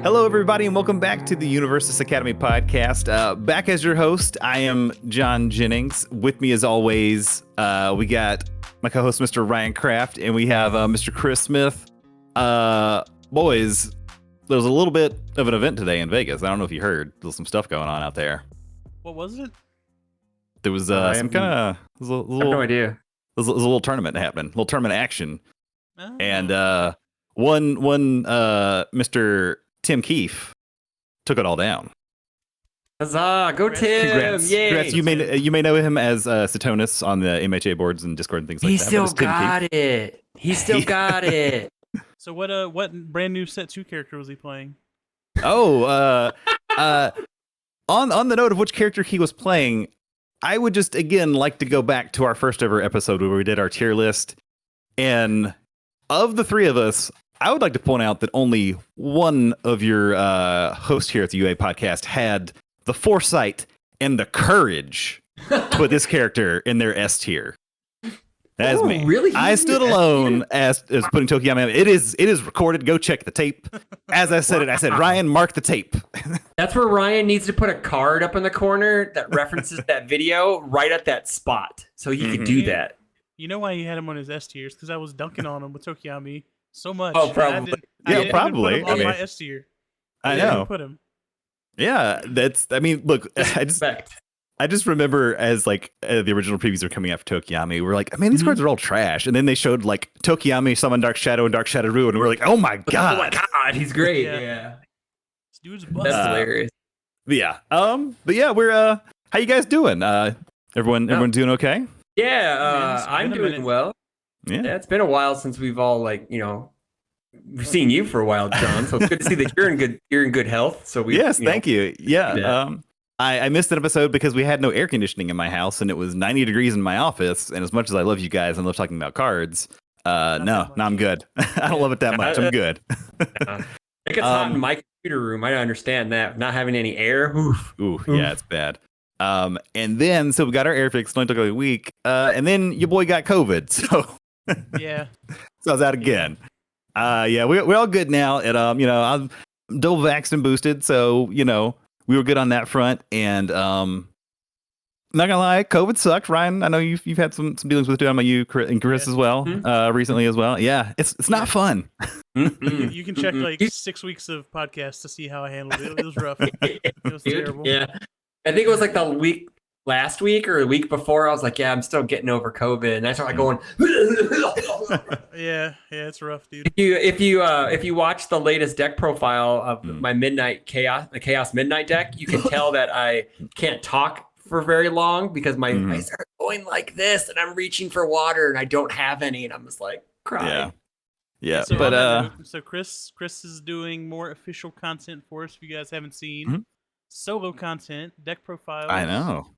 Hello, everybody, and welcome back to the Universus Academy podcast. Back as your host, I am John Jennings. With me, as always, we got my co-host, Mr. Ryan Kraft, and we have Mr. Chris Smith. Boys, there was a little bit of an event today in Vegas. I don't know if you heard. There's some stuff going on out there. What was it? There was some kind of... I have no idea. There was a little tournament happening, a little tournament action. Oh. And one Mr. Tim Keefe took it all down. Huzzah! Go Tim! Congrats. Yay! Congrats. You may know him as Satonis on the MHA boards and Discord and things like He that. still got it. He still got it. So what brand new set 2 character was he playing? Oh, on the note of which character he was playing, I would just again like to go back to our first ever episode where we did our tier list, and of the three of us, I would like to point out that only one of your hosts here at the UA podcast had the foresight and the courage to put this character in their S tier. That's me. Really? I stood alone as putting Tokiyama. It is recorded. Go check the tape. As I said, Ryan, mark the tape. That's where Ryan needs to put a card up in the corner that references that video right at that spot, so he could do that. You know why he had him on his S tiers? Because I was dunking on him with Tokiyami so much. Oh, probably. I didn't probably. Even put him on my S tier. I know. Put him. Yeah, I mean, look, I just remember as like the original previews were coming out for Tokiyami, we're like, man, these cards are all trash. And then they showed like Tokiyami summon Dark Shadow and Dark Shadow Rue, and we're like, oh my god, oh my god, he's great. Yeah. This dude's That's hilarious. But yeah, we're how you guys doing? Everyone doing okay? Yeah, I'm doing well. Yeah, it's been a while since we've all we've seen you for a while, John. So it's good to see that you're in good health. So thank you. Yeah. I missed an episode because we had no air conditioning in my house and it was 90 degrees in my office. And as much as I love you guys and love talking about cards, no, I'm good. I don't love it that much. I'm good. It gets hot in my computer room. I understand that. Not having any air. Oof. Yeah, it's bad. And then, so we got our air fixed. It only took like a week. And then your boy got COVID. So yeah. So I was out again. We're all good now. And, I'm double vaxxed and boosted. So, we were good on that front, and not gonna lie, COVID sucked. Ryan, I know you've had some dealings with it. I'm you and Chris as well, recently as well. Yeah, it's not fun. You can check like 6 weeks of podcasts to see how I handled it. It was rough. It was terrible. Yeah, I think it was like last week or the week before. I was like, I'm still getting over COVID, and I started going. Yeah, it's rough, dude. If you watch the latest deck profile of my Midnight Chaos, the Chaos Midnight deck, you can tell that I can't talk for very long because my eyes are going like this, and I'm reaching for water, and I don't have any, and I'm just like crying. Yeah. So But so Chris is doing more official content for us. If you guys haven't seen solo content, deck profiles. I know.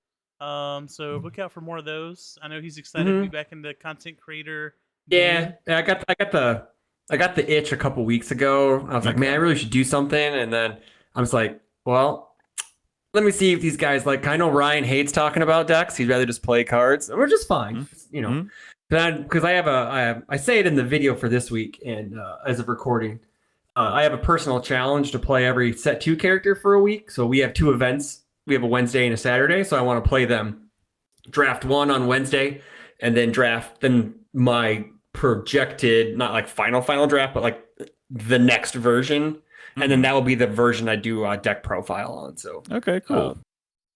So look out for more of those. I know he's excited to be back in the content creator. Yeah, I got the itch a couple weeks ago. I was like, man, I really should do something. And then I was like, well, let me see if these guys like. I know Ryan hates talking about decks. He'd rather just play cards. We're just fine, Because I say it in the video for this week, and as of recording, I have a personal challenge to play every set 2 character for a week. So we have 2 events. We have a Wednesday and a Saturday. So I want to play them. Draft 1 on Wednesday, and then my projected, not like final draft, but like the next version, and then that will be the version I do a deck profile on. So okay, cool.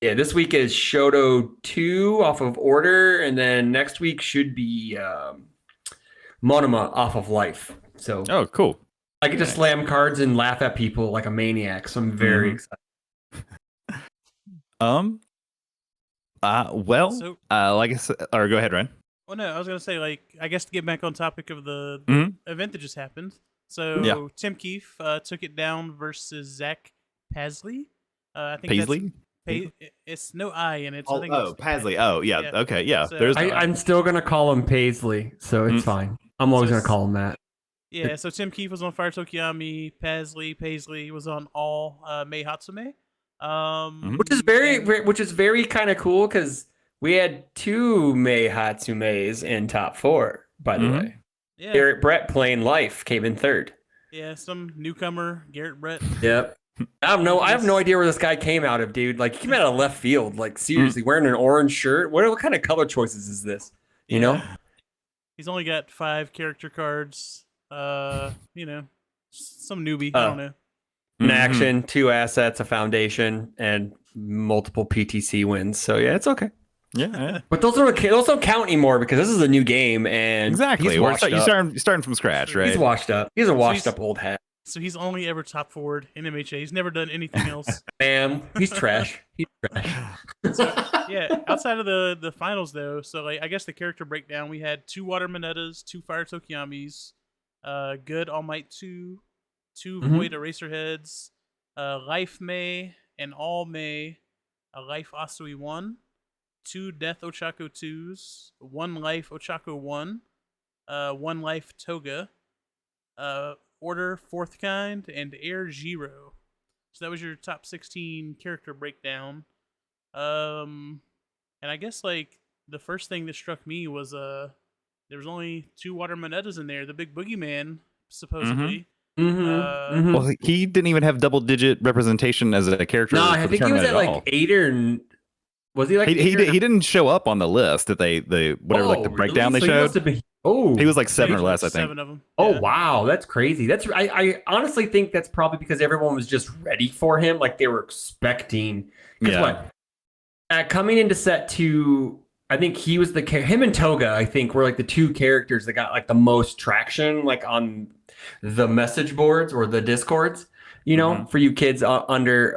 This week is Shoto 2 off of Order, and then next week should be Monoma off of Life. So cool. I get to slam cards and laugh at people like a maniac. So I'm very excited. Like I said, or go ahead, Ryan. Well, no, I was gonna say, like, I guess to get back on topic of the event that just happened. So Tim Keefe took it down versus Zach Pasley. I think Paisley. It's no I in it. So I think Pasley. Oh, yeah. Okay, yeah. So, I'm still gonna call him Paisley, so it's fine. I'm always gonna call him that. Yeah. So Tim Keefe was on Fire Tokiyami. Paisley was on all Mei Hatsume. Which is very kind of cool because we had 2 Mei Hatsumes in top 4, by the way. Yeah. Eric Brett playing Life came in 3rd. Yeah, some newcomer, Garrett Brett. Yep. I have no idea where this guy came out of, dude. Like, he came out of left field. Like, seriously, wearing an orange shirt. What kind of color choices is this? You know? He's only got 5 character cards. You know, some newbie. I don't know. An action, 2 assets, a foundation, and multiple PTC wins. So yeah, it's okay. Yeah. But those don't count anymore because this is a new game, and Exactly. he's washed You're up. starting from scratch, right? He's washed up. He's a washed up old hat. So he's only ever top forward in MHA. He's never done anything else. Man, he's trash. He's trash. Yeah, outside of the finals though, so like I guess the character breakdown, we had 2 Water Monetas, 2 Fire Tokiyamis, Good All Might 2, 2 Void Eraser Heads, Life May and All May, a Life Asui 1, 2 Death Ochako 2s, 1 Life Ochako 1, 1 Life Toga, Order 4th Kind, and Air Zero. So that was your top 16 character breakdown. And I guess like the first thing that struck me was there was only 2 Water Monetas in there. The Big Boogeyman, supposedly. Well, he didn't even have double-digit representation as a character. No, I think he was at like 8 or. Was he like? He didn't show up on the list that they whatever like the breakdown they showed. He was like 7 or less, I think. 7 of them. Oh wow, that's crazy. I honestly think that's probably because everyone was just ready for him, like they were expecting. Because coming into set 2, I think he was him and Toga, I think, were like the 2 characters that got like the most traction, like on the message boards or the discords. You know, for you kids under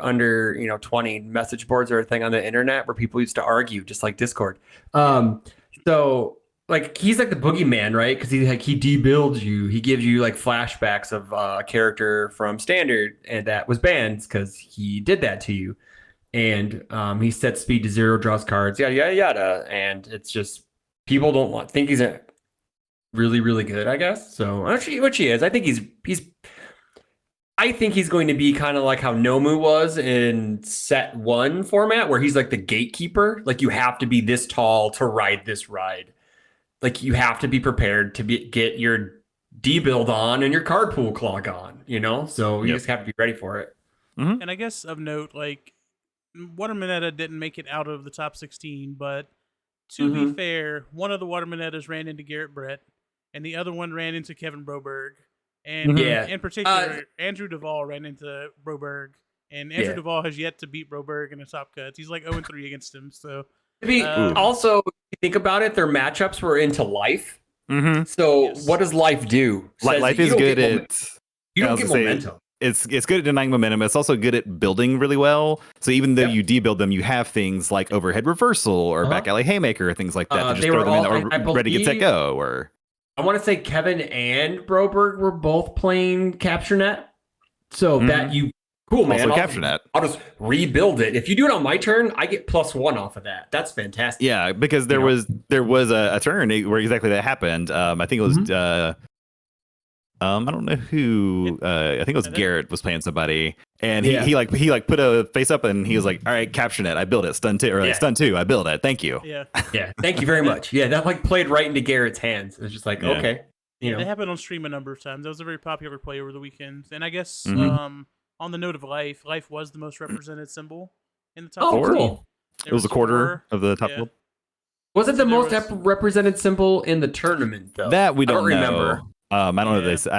20, message boards are a thing on the internet where people used to argue, just like Discord. So like he's like the boogeyman, right? Because he debuilds you. He gives you like flashbacks of a character from Standard and that was banned because he did that to you. And he sets speed to 0, draws cards, yada yada yada. And it's just people don't think he's a really really good, I guess. So actually, which he is. I think he's going to be kind of like how Nomu was in set 1 format, where he's like the gatekeeper. Like you have to be this tall to ride this ride. Like you have to be prepared to get your D-build on and your card pool clock on, you know? So you just have to be ready for it. And I guess of note, like Water Moneta didn't make it out of the top 16, but to be fair, one of the Water Monetas ran into Garrett Brett and the other one ran into Kevin Broberg. And in particular, Andrew Duvall ran into Broberg, and Andrew Duvall has yet to beat Broberg in the top cuts. He's like 0-3 against him. So also, if you think about it, their matchups were into Life. So what does Life do? Life is good at you don't get momentum. It's good at denying momentum. It's also good at building really well. So even though you debuild them, you have things like overhead reversal or back alley haymaker or things like that. To just throw them in or ready to get set go or. I want to say Kevin and Broberg were both playing Capture Net. So that cool, man. Also Capture Net. I'll just rebuild it. If you do it on my turn, I get +1 off of that. That's fantastic. Yeah, because there was a turn where exactly that happened. I think it was I don't know who. I think it was Garrett was playing somebody, and he put a face up and he was like, "All right, Capture Net, I built it. Stun 2 or Stun 2, I built it. Thank you." Yeah. Thank you very much. Yeah, that like played right into Garrett's hands. It was just like okay, you know. It happened on stream a number of times. That was a very popular play over the weekend, and I guess on the note of Life was the most represented symbol in the top. Oh, cool. It was a quarter of the top. Yeah. Was it the most represented symbol in the tournament though? That we don't remember. Know. I don't know this.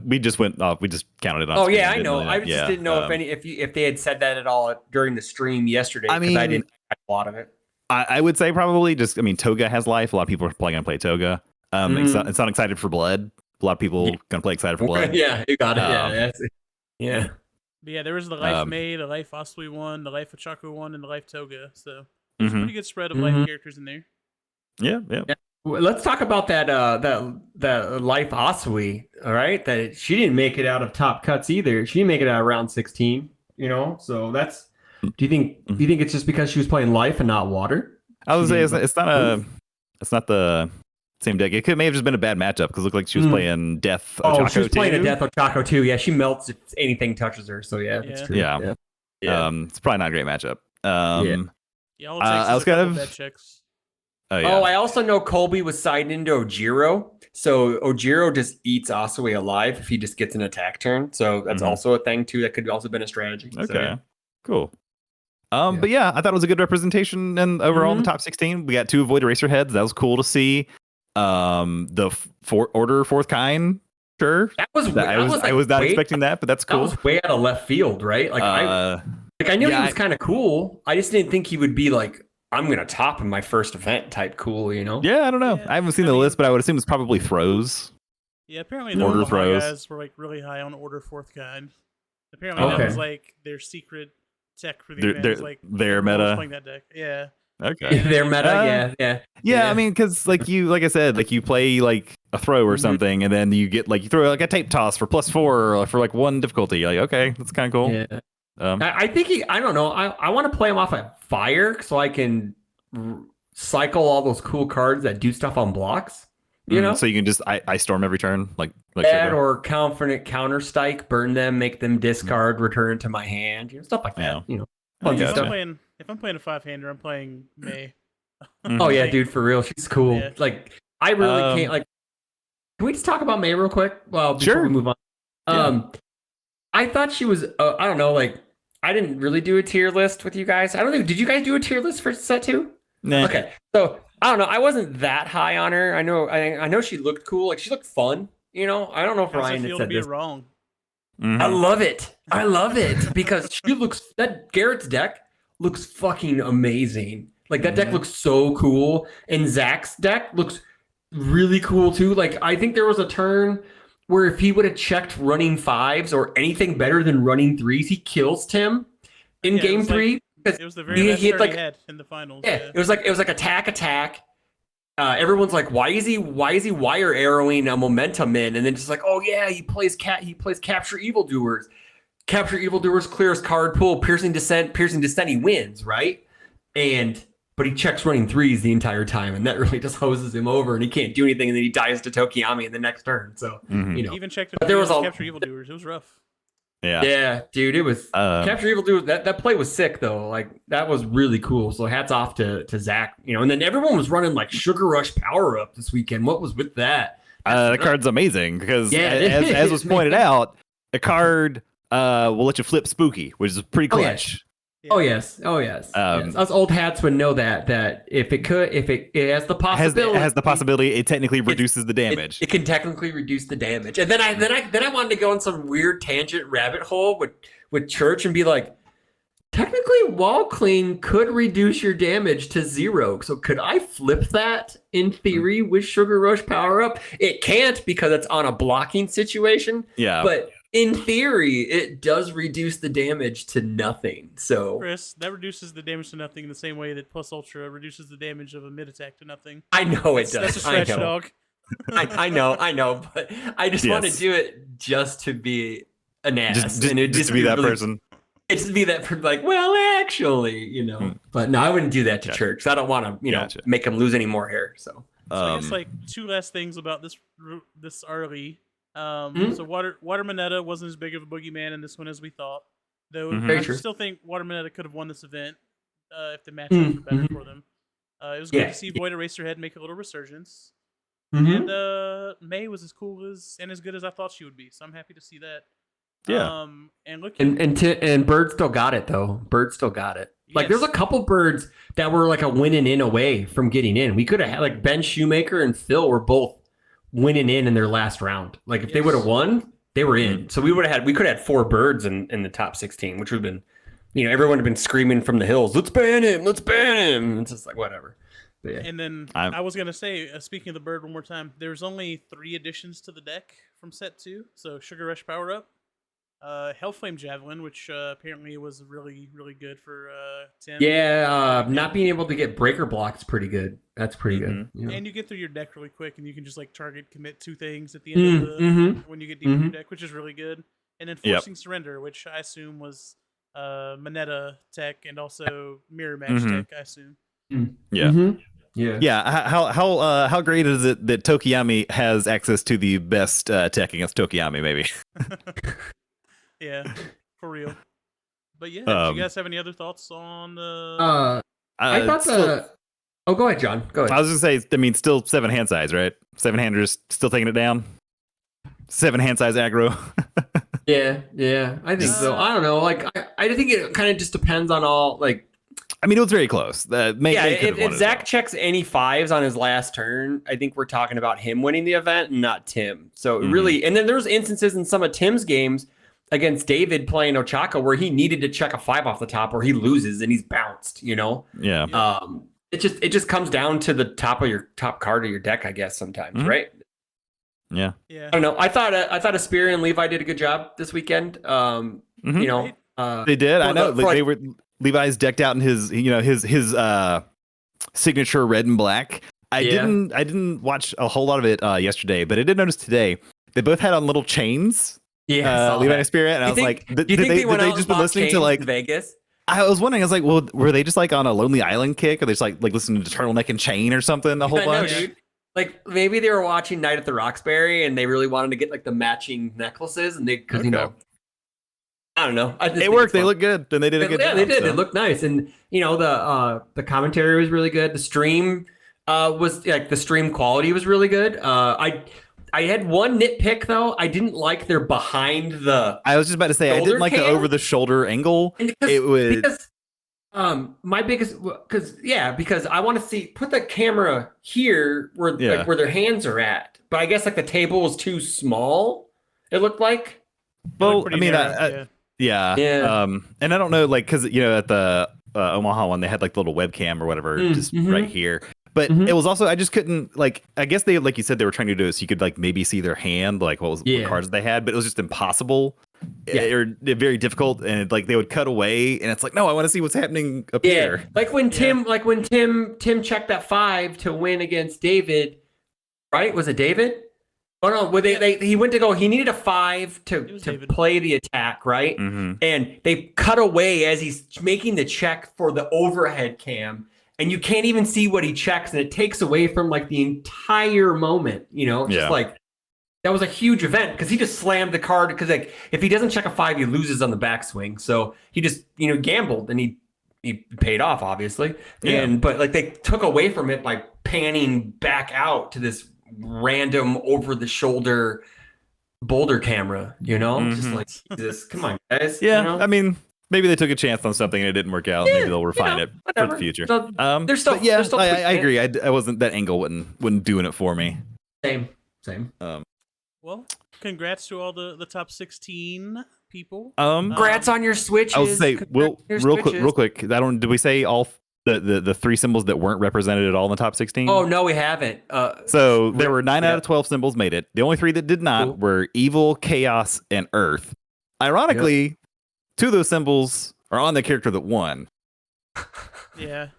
We just went off. We just counted it on. Oh yeah, I know. I just didn't know if they had said that at all during the stream yesterday. I mean, I didn't catch a lot of it. I would say probably just. I mean, Toga has Life. A lot of people are probably gonna play Toga. It's not Excited for Blood. A lot of people gonna play Excited for Blood. Yeah, you got it. Yeah. But yeah, there was the Life May, the Life Osui 1, the Life Ochako 1, and the Life Toga. So there's a pretty good spread of Life characters in there. Yeah. Let's talk about that Life Asui, all right? That she didn't make it out of top cuts either. She didn't make it out of round 16, you know? So that's do you think it's just because she was playing Life and not Water? I would say it's not the same deck. It may have just been a bad matchup because it looked like she was playing Death Ochako. Oh, she was playing a Death Ochako too. Yeah, she melts if anything touches her. So that's true. Yeah. It's probably not a great matchup. I'll take I was kind of bed checks. Oh yeah. Oh, I also know Colby was signed into Ojiro. So Ojiro just eats Asue alive if he just gets an attack turn. So that's Mhm. also a thing too. That could also been a strategy. Okay. So, yeah. Cool. Yeah. But yeah, I thought it was a good representation and overall the Mhm. top 16. We got 2 Void Eraser heads. That was cool to see. The fourth kind. Sure. That was I was not expecting that, but that's That cool. was way out of left field, right? Like I knew he was kind of cool. I just didn't think he would be like, I'm gonna top in my first event type cool, you know? Yeah, I don't know. Yeah, I haven't seen I the mean- list, but I would assume it's probably throws. Yeah, apparently the Order Omaha throws. guys were like really high on order fourth kind. Apparently that Okay. was like their secret tech for the Their- event. their- It was, like their everyone was meta. playing that deck. Yeah. Okay. Their meta, Yeah, yeah. I mean, because like I said, like you play like a throw or Mhm. something, and then you get like you throw like a tape toss for +4 or for like 1 difficulty. You're like, okay, that's kind of cool. Yeah. Um, I think I don't know. I want to play him off at fire so I can cycle all those cool cards that do stuff on blocks. You know? so you can just I storm every turn, like That sugar. or confident counter strike, burn them, make them discard, return to my hand, you know, stuff like that. Yeah. You know, I fun If gotcha. stuff. I'm playing a 5-hander, I'm playing May. Oh yeah, dude, for real, she's cool. Yeah. Like I really Um, can't. Like, can we just talk about May real quick? Well, before Sure. we move on. Yeah. I thought she was. I don't know. Like, I didn't really do a tier list with you guys. I don't think. Did you guys do a tier list for set 2? Nah. Okay, so I don't know. I wasn't that high on her. I know she looked cool. Like she looked fun. You know, I don't know if How's Ryan it had feel to said be this. wrong? Mhm. I love it. I love it because she looks. That Garrett's deck looks fucking amazing. Like that deck Mhm. looks so cool, and Zach's deck looks really cool too. Like I think there was a turn where if he would have checked running 5s or anything better than running 3s, he kills Tim in Yeah, it game was like- 3. Because It was the very he best hit, turn like- he had in the finals. yeah, it was like attack. Everyone's like, why is he wire arrowing a momentum in? And then just like, oh yeah, he plays capture evildoers. Capture evildoers, clears card pool, piercing descent, he wins, right? But he checks running 3s the entire time, and that really just hoses him over, and he can't do anything, and then he dies to Tokiyami in the next turn. So Mhm. you know, Even checked But there was capture evildoers. It was rough. yeah, dude, it was capture evildoers. That play was sick though. Like that was really cool. So hats off to Zach. You know, and then everyone was running like Sugar Rush power up this weekend. What was with that? The card's amazing because Yeah, it as is, was pointed man. out, a card will let you flip spooky, which is pretty Oh, yeah. clutch. Oh yes. Yes. Us old hats would know that if it has the possibility, It has the possibility. It technically reduces the damage. It can technically reduce the damage. And then I wanted to go on some weird tangent rabbit hole with Church and be like, technically wall clean could reduce your damage to 0. So could I flip that in theory with Sugar Rush power up? It can't because it's on a blocking situation. Yeah. But in theory, it does reduce the damage to nothing. So Chris, that reduces the damage to nothing in the same way that Plus Ultra reduces the damage of a mid attack to nothing. I know it does. That's a stretch, dog. I know, but I just want to Yes. do it just to be an ass. just and it to be that really- person. It's to be that person, like, well, actually, you know. But no, I wouldn't do that to Gotcha. Church. I don't want to, Gotcha. make him lose any more hair. So So I guess like 2 last things about this RLE. Mhm. So Water Moneta wasn't as big of a boogeyman in this one as we thought. Though Mhm. Very I true. still think Water Moneta could have won this event if the matchups were better for them. It was good Yeah. to see Void Eraserhead make a little resurgence. Mhm. And May was as cool as and as good as I thought she would be. So I'm happy to see that. Yeah. And looking and Bird still got it though. Bird still got it. Like there's a Yes. couple birds that were like a winning in away from getting in. We could have had like Ben Shoemaker and Phil were both winning in their last round. Like if they Yes. would have won, they were in. So we could have had 4 birds in the top 16, which would have been, everyone would have been screaming from the hills, let's ban him. It's just like whatever. But yeah. And then I'm- I was gonna say, speaking of the bird one more time, there's only 3 additions to the deck from set 2. So Sugar Rush power up, Hellflame Javelin, which apparently was really really good for Tim. Yeah, not being able to get breaker blocks pretty good. That's pretty good. You know? And you get through your deck really quick, and you can just like target commit 2 things at the end of the mhm. when you get deep in your deck, which is really good. And then Yep. Forcing Surrender, which I assume was Moneta tech and also Mirror Match Mhm. tech. I assume. Yeah. Mhm. Yeah. Yeah. How great is it that Tokiyami has access to the best tech against Tokiyami? Maybe. Yeah, for real. But yeah, do Um, you guys have any other thoughts on the? I thought so- Oh, go ahead, John. Go I ahead. was gonna say, I mean, still 7 hand size, right? 7-handers still taking it down. 7 hand size aggro. Yeah, I think so. I don't know. Like, I think it kind of just depends on all. Like, I mean, it was very close. May could have if won it as Zach well. checks any fives on his last turn, I think we're talking about him winning the event, and not Tim. So really, and then there's instances in some of Tim's games against David playing Ochaka where he needed to check a 5 off the top, or he loses and he's bounced. Yeah. It just comes down to the top card of your deck, I guess, sometimes, right? Yeah. Yeah. I don't know. I thought Aspiria and Levi did a good job this weekend. They did. I know. They were Levi's decked out in his his signature red and black. I didn't watch a whole lot of it yesterday, but I did notice today they both had on little chains. Yeah, Levi and Spirit, and I was like, did they just been listening to like Vegas? I was wondering. I was like, well, were they just like on a Lonely Island kick, or they just like listening to Turtleneck and Chain or something? A whole bunch. Know, dude. Like maybe they were watching Night at the Roxbury and they really wanted to get like the matching necklaces, and because I don't know. It worked. They look good, and they did a good job. Yeah, they did. So. It looked nice, and the commentary was really good. The stream was like the stream quality was really good. I had one nitpick though. I didn't like their behind the. I was just about to say I didn't like the over the shoulder angle. Because my biggest because I want to see put the camera here where like where their hands are at, but I guess like the table was too small. It looked like. Well, I mean, yeah. And I don't know, like, because at the Omaha one they had like the little webcam or whatever just right here. But it was also I just couldn't like I guess they like you said they were trying to do it so you could like maybe see their hand like what cards they had, but it was just impossible. Or very difficult, and like they would cut away, and it's like no, I want to see what's happening up here. Like when Tim checked that 5 to win against David, right? Was it David? Oh no, he went to go. He needed a 5 to play the attack, right? And they cut away as he's making the check for the overhead cam. And you can't even see what he checks, and it takes away from like the entire moment, just like that was a huge event because he just slammed the card because like if he doesn't check a 5, he loses on the backswing. So he just gambled and he paid off obviously. But like they took away from it by panning back out to this random over the shoulder boulder camera, just like Jesus, come on guys. I mean. Maybe they took a chance on something and it didn't work out. Maybe they'll refine it for the future. So, there's still, I agree. I wasn't that angle wouldn't doing it for me. Same. Well, congrats to all the top 16 people. Congrats on your switches. I was say, real quick. Did we say all the 3 symbols that weren't represented at all in the top 16? Oh no, we haven't. So there were 9 out of 12 symbols made it. The only 3 that did not were Evil, Chaos, and Earth. Ironically. 2 of those symbols are on the character that won. Yeah.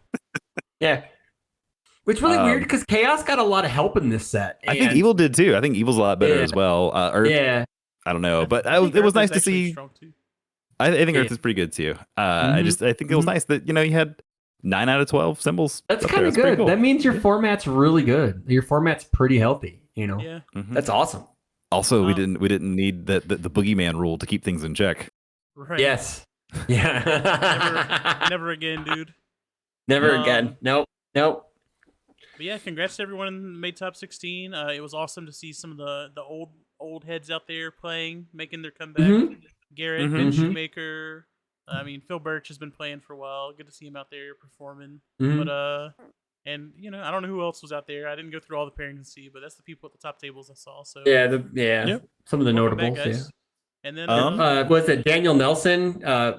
Which is really weird because Chaos got a lot of help in this set. I think Evil did too. I think Evil's a lot better as well. Earth, I don't know, but it was nice to see. I think Earth is pretty good too. I think it was nice that you had 9 out of 12 symbols. That's kind of good. Cool. That means your format's really good. Your format's pretty healthy. Yeah. That's awesome. Also, we didn't need the boogeyman rule to keep things in check. Right. Yes. Yeah. Never again, dude. Never again. Nope. But yeah, congrats to everyone who made top 16. It was awesome to see some of the old heads out there playing, making their comeback. Garrett, Ben Shoemaker. I mean, Phil Birch has been playing for a while. Good to see him out there performing. But and I don't know who else was out there. I didn't go through all the pairings and see, but that's the people at the top tables I saw. So some of the notables. Back, and then was it Daniel Nelson,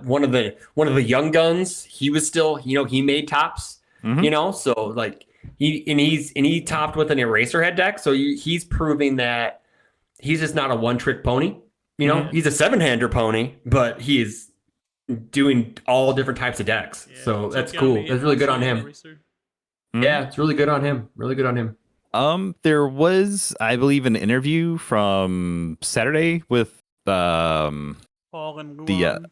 one of the young guns? He was still, he made tops, so like he topped with an Eraserhead deck. So he's proving that he's just not a one-trick pony. He's a 7-hander pony, but he is doing all different types of decks. Yeah, so that's cool. That's really good on him. Yeah, it's really good on him. Really good on him. There was, I believe, an interview from Saturday with Paul and Luan.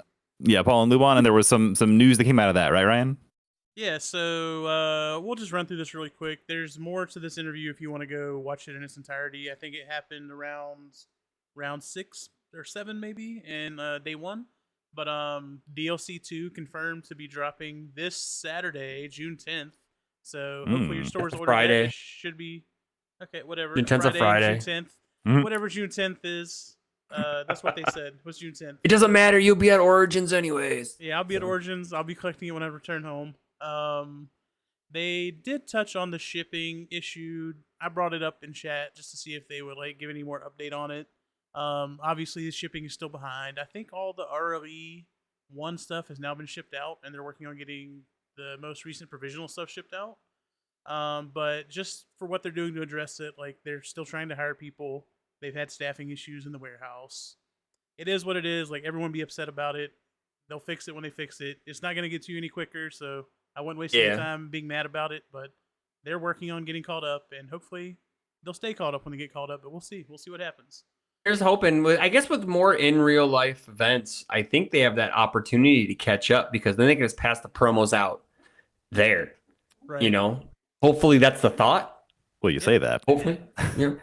Paul and Luan, and there was some news that came out of that, right, Ryan? Yeah, so we'll just run through this really quick. There's more to this interview if you want to go watch it in its entirety. I think it happened around round 6 or 7 maybe, and day 1. But DLC 2 confirmed to be dropping this Saturday, June 10th, So hopefully your store's ordered Friday. that. It should be okay. Whatever. June 10th is a Friday. June 10th. Mhm. Whatever June 10th is. That's what they said. Was June 10th. It doesn't matter. You'll be at Origins anyways. Yeah, I'll be at Origins. I'll be collecting it when I return home. They did touch on the shipping issue. I brought it up in chat just to see if they would like give any more update on it. Obviously the shipping is still behind. I think all the RLE 1 stuff has now been shipped out, and they're working on getting the most recent provisional stuff shipped out. But just for what they're doing to address it, like they're still trying to hire people. They've had staffing issues in the warehouse. It is what it is. Like everyone be upset about it. They'll fix it when they fix it. It's not going to get to you any quicker, so I wouldn't waste any time being mad about it. But they're working on getting caught up, and hopefully they'll stay caught up when they get caught up. But we'll see. We'll see what happens. Here's hoping. I guess with more in real life events, I think they have that opportunity to catch up because then they can just pass the promos out there. Right. You know, hopefully that's the thought. Well, you say that. Hopefully, yeah.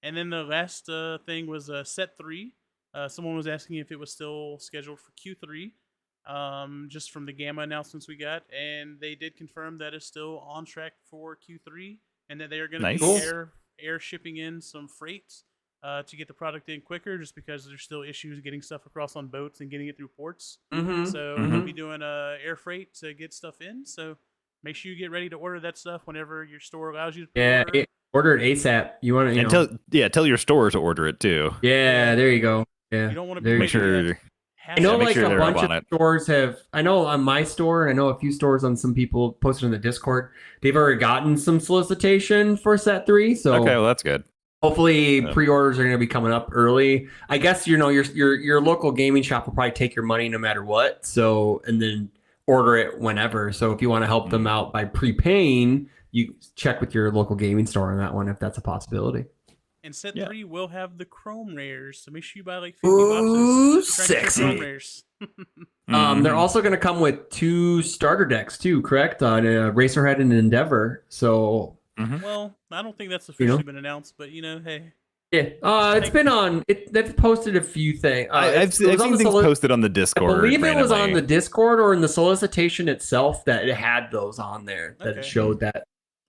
And then the last thing was set 3. Someone was asking if it was still scheduled for Q3, just from the Gamma announcements we got, and they did confirm that it's still on track for Q3, and that they are going to be air shipping in some freight to get the product in quicker, just because there's still issues getting stuff across on boats and getting it through ports. So we'll be doing air freight to get stuff in. So make sure you get ready to order that stuff whenever your store allows you to order. Order it ASAP. You want to, tell your store to order it too. Yeah, there you go. Yeah, you don't want to make sure. I know, like sure a bunch of stores have. I know on my store, and I know a few stores on some people posted in the Discord. They've already gotten some solicitation for set 3. So okay, well that's good. Hopefully, pre-orders are going to be coming up early. I guess your local gaming shop will probably take your money no matter what. So and then order it whenever. So if you want to help them out by prepaying, you check with your local gaming store on that one if that's a possibility. And set 3 will have the chrome rares, so make sure you buy like 50 Ooh, boxes. Sexy. Chrome rares. They're also going to come with 2 starter decks too, correct? On Racerhead and Endeavor. So, well, I don't think that's officially been announced, but hey. Yeah, it's been on. They've posted a few things. I've seen things posted on the Discord. I believe it was on the Discord or in the solicitation itself that it had those on there that it showed that.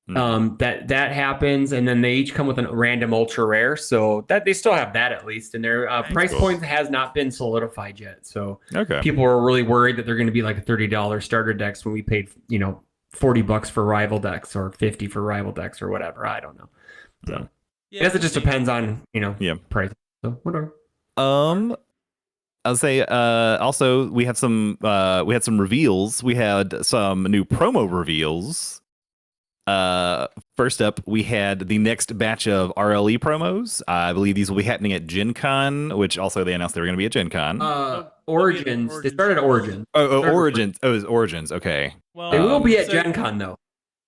That happens, and then they each come with a random ultra rare, so that they still have that at least, and their price point has not been solidified yet. So people are really worried that they're going to be like a $30 starter decks when we paid $40 for rival decks or $50 for rival decks or whatever. I don't know. So I guess it just depends on price. So whatever. I'll say also we had some reveals. We had some new promo reveals. First up, we had the next batch of RLE promos. I believe these will be happening at Gen Con, which also they announced they were going to be at Gen Con. Origins. They started at Origins. Origins. Oh, it was Origins. Okay. Well, they will be at Gen Con though.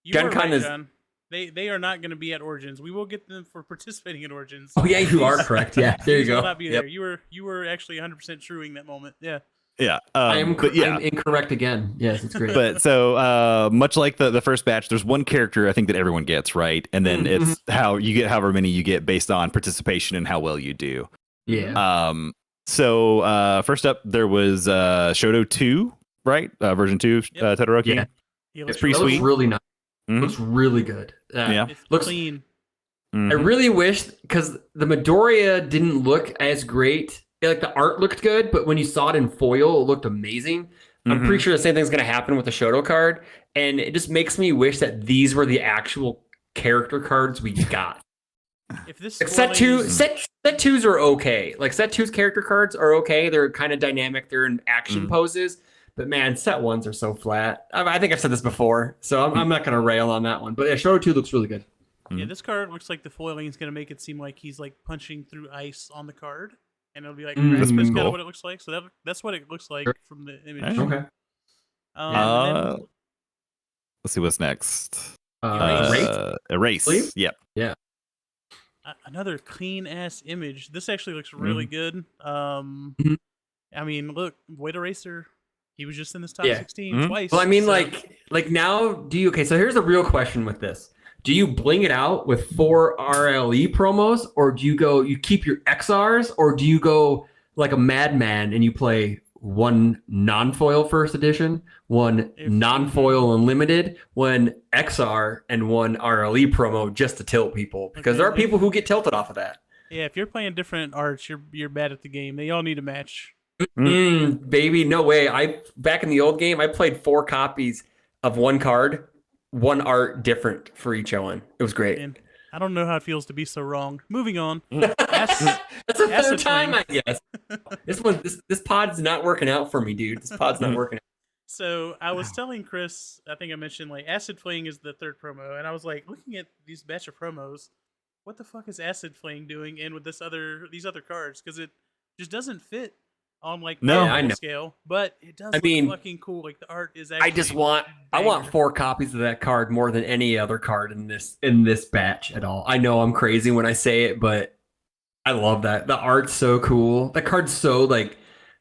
Gen Con is. John. They are not going to be at Origins. We will get them for participating in Origins. Oh yeah, you are correct. Yeah, there you go. Will not be there. You were actually 100% truing that moment. Yeah. Yeah, I'm incorrect again. Yes, it's great. But so much like the first batch, there's one character I think that everyone gets, right? And then it's how you get however many you get based on participation and how well you do. Yeah. So first up, there was Shoto 2, right? Version 2, Todoroki. Yeah. It's pretty sweet. Looks really nice. Looks really good. It's looks clean. I really wish, because the Midoriya didn't look as great. Like the art looked good, but when you saw it in foil, it looked amazing. I'm pretty sure the same thing's going to happen with the Shoto card, and it just makes me wish that these were the actual character cards we got. If this like set 2s are okay. Like set 2's character cards are okay. They're kind of dynamic. They're in action poses, but man, set 1s are so flat. I think I've said this before, so I'm not going to rail on that one. But yeah, Shoto 2 looks really good. Yeah, this card looks like the foiling is going to make it seem like he's like punching through ice on the card. And it'll be like, that's kind of what it looks like. So that's what it looks like from the image. Okay. Let's see what's next. Erase. Yep. Yeah. Another clean ass image. This actually looks really good. I mean, look, Void Eraser. He was just in this top 16 twice. Well, I mean, like now, so here's the real question with this. Do you bling it out with 4 RLE promos, or do you keep your XRs, or do you go like a madman and you play one non-foil first edition, one non-foil unlimited, one XR, and one RLE promo just to tilt people, because there are people who get tilted off of that. Yeah, if you're playing different arts, you're bad at the game. They all need a match. Baby, no way. Back in the old game, I played 4 copies of one card, one art different for each one. It was great. And I don't know how it feels to be so wrong. Moving on. That's the third time, I guess. This pod's not working out for me, dude. This pod's not working out. So I was telling Chris, I think I mentioned like Acid Fling is the third promo, and I was like looking at these batch of promos. What the fuck is Acid Fling doing in with these other cards? Because it just doesn't fit on like the scale, but it does. Look fucking cool. Like the art is actually. I want 4 copies of that card more than any other card in this batch at all. I know I'm crazy when I say it, but I love that. The art's so cool. The card's so like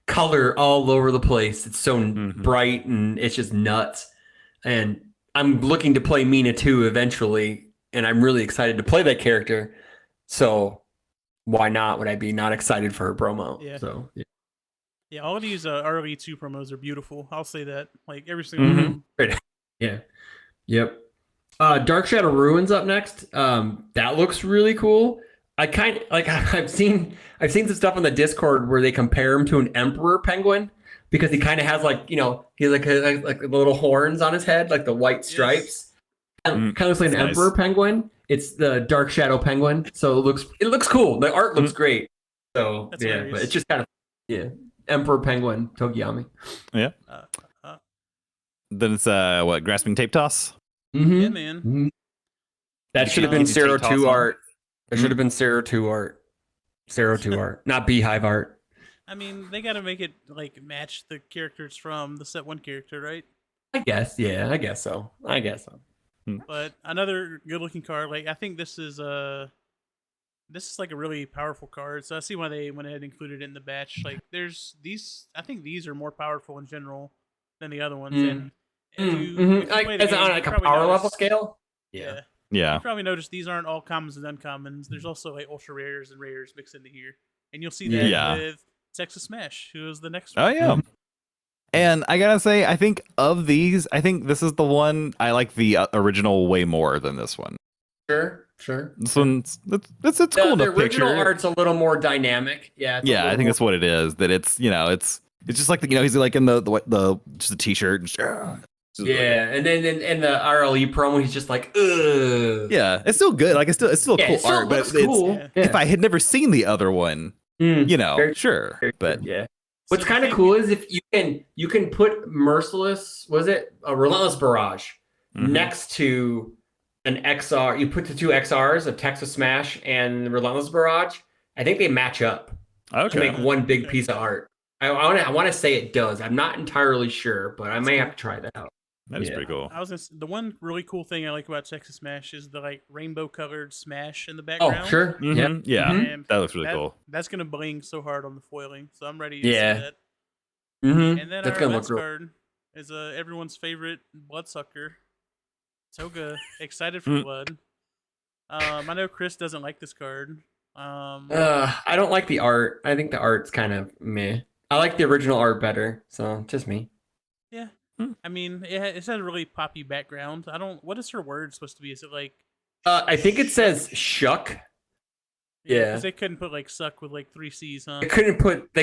color all over the place. It's so bright and it's just nuts. And I'm looking to play Mina 2 eventually, and I'm really excited to play that character. So why not? Would I be not excited for her promo? Yeah. So yeah, all of these RLE 2 promos are beautiful. I'll say that. Like every single one of them. Right. Yeah. Yep. Dark Shadow Ruins up next. That looks really cool. I kind of like. I've seen some stuff on the Discord where they compare him to an emperor penguin because he kind of has like he like little horns on his head, like the white stripes. Kind of looks like an emperor penguin. It's the Dark Shadow penguin, so it looks cool. The art looks great. So That's yeah, hilarious. but it's just kind of emperor penguin Tokiyami. Yeah. Then it's Grasping Tape Toss. Yeah, man. That should have been Zero 2 art. There should have been Zero 2 art. Zero 2 art, not Beehive art. I mean, they got to make it like match the characters from the set 1 character, right? I guess, yeah. I guess so. But another good-looking card. Like I think this is like a really powerful card. So I see why they went ahead and included it in the batch. Like there's these. I think these are more powerful in general than the other ones. And if you play the game, on like a power level scale. Yeah. Yeah. You probably noticed these aren't all commons and uncommons. There's also like ultra rares and rares mixed into here, and you'll see that with Texas Smash, who is the next one. Oh yeah. And I gotta say, I think of these, I think this is the one I like the original way more than this one. Sure. This one's it's cool enough. The original art's a little more dynamic. Yeah. I think that's what it is. That it's it's just like he's like in the just a t-shirt. And then in the RLE promo, he's just like, ugh. Yeah, it's still good. Like it's still cool art, but cool. If I had never seen the other one, sure. But yeah. What's kind of cool is if you can put Merciless, was it a Relentless Barrage next to an XR? You put the 2 XRs of Texas Smash and Relentless Barrage. I think they match up to make one big piece of art. I want to say it does. I'm not entirely sure, but I may have to try that out. That is pretty cool. The one really cool thing I like about Texas Smash is the like rainbow colored Smash in the background. Oh, sure. Yeah. That looks really cool. That's gonna bling so hard on the foiling, so I'm ready to see that. And then that's our gonna last look card is everyone's favorite Bloodsucker. Toga, excited for Blood. I know Chris doesn't like this card. I don't like the art. I think the art's kind of meh. I like the original art better, so just me. Yeah. I mean, it's had a really poppy background. What is her word supposed to be? Is it like... I think it says shuck. Yeah. Because they couldn't put like suck with like 3 C's, huh? They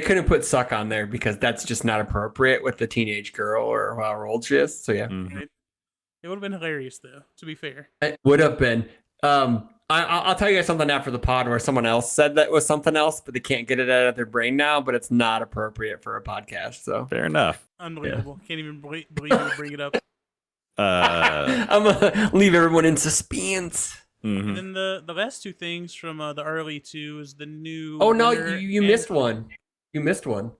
couldn't put suck on there because that's just not appropriate with the teenage girl or however old she is. So yeah. Right. It would have been hilarious though, to be fair. It would have been. I'll tell you guys something after the pod where someone else said that was something else, but they can't get it out of their brain now, but it's not appropriate for a podcast. So fair enough. Unbelievable. Yeah. Can't even believe you would bring it up. I'm gonna leave everyone in suspense. And then the last 2 things from the RLE 2 is the new... Oh no, you missed one. You missed one.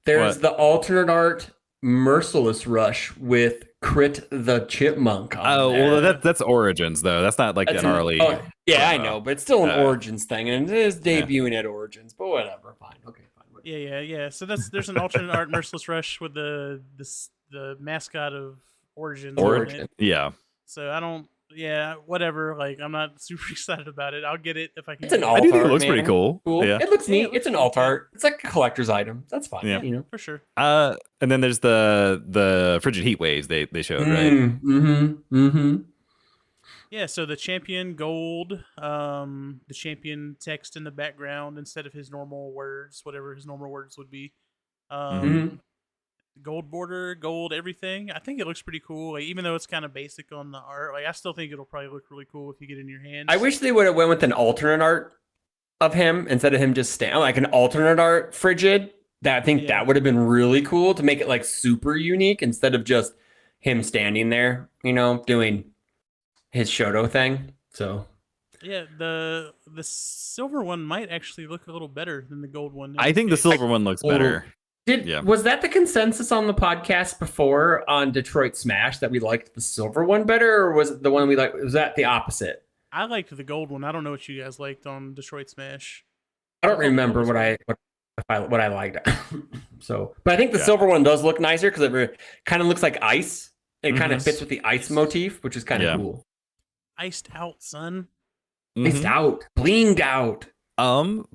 There's the alternate art Merciless Rush with Crit the Chipmunk. Well, that's Origins though. That's not like an RLE. I know, but it's still an Origins thing, and it is debuting at Origins. But whatever, fine, okay, fine. Whatever. Yeah. So there's an alternate art Merciless Rush with the mascot of Origins. Origin. Yeah. So I don't Yeah, whatever. Like, I'm not super excited about it. I'll get it if I can. It's an get it. I alt do think it art, looks pretty man. cool. Cool. Yeah. It looks Yeah, it neat. looks It's an cool, alt yeah. art. It's like a collector's item. That's fine. Yeah. You know. For sure. And then there's the frigid heat waves they showed, right? Mm-hmm. Yeah, so the champion gold, the champion text in the background instead of his normal words, whatever his normal words would be. Mhm. Gold border, gold everything. I think it looks pretty cool. Like, even though it's kind of basic on the art, like I still think it'll probably look really cool if you get it in your hands. I wish they would have went with an alternate art of him instead of him just standing like an alternate art frigid. That I think that would have been really cool to make it like super unique instead of just him standing there, doing his Shoto thing. So Yeah, the silver one might actually look a little better than the gold one. I think the silver one looks better. Was that the consensus on the podcast before on Detroit Smash that we liked the silver one better, or was it the one we liked? Was that the opposite? I liked the gold one. I don't know what you guys liked on Detroit Smash. I don't remember what I liked. So, but I think the silver one does look nicer because it kind of looks like ice. It kind of fits with the ice motif, which is kind of cool. Iced out, son. Iced out, blinged out.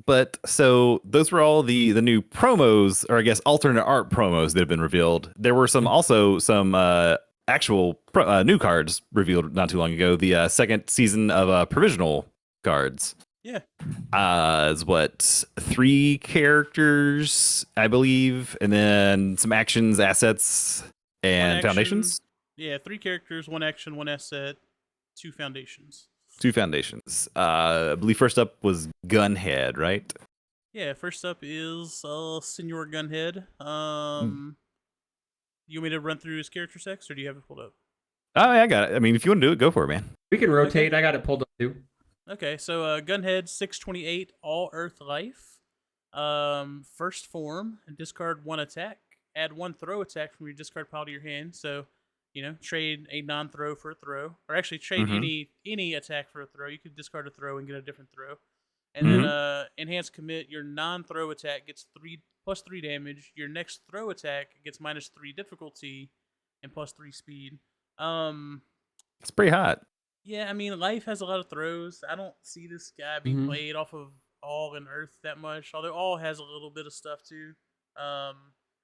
But so those were all the new promos, or I guess alternate art promos that have been revealed. There were some actual new cards revealed not too long ago. The second season of Provisional cards. Yeah. Is what 3 characters, I believe, and then some actions, assets, and foundations. Yeah, 3 characters, 1 action, 1 asset, 2 foundations. 2 foundations. I believe first up was Gunhead, right? Yeah, first up is Senor Gunhead. You want me to run through his character specs, or do you have it pulled up? Oh, yeah, I got it. I mean, if you want to do it, go for it, man. We can rotate. Okay. I got it pulled up too. Okay, so Gunhead 628, all Earth life. First form, discard 1 attack. Add 1 throw attack from your discard pile to your hand. So, trade a non-throw for a throw, or actually trade any attack for a throw. You could discard a throw and get a different throw, and then enhance commit. Your non-throw attack gets +3 damage. Your next throw attack gets -3 difficulty and +3 speed. It's pretty hot. Yeah, I mean, life has a lot of throws. I don't see this guy being played off of all and Earth that much, although all has a little bit of stuff too. I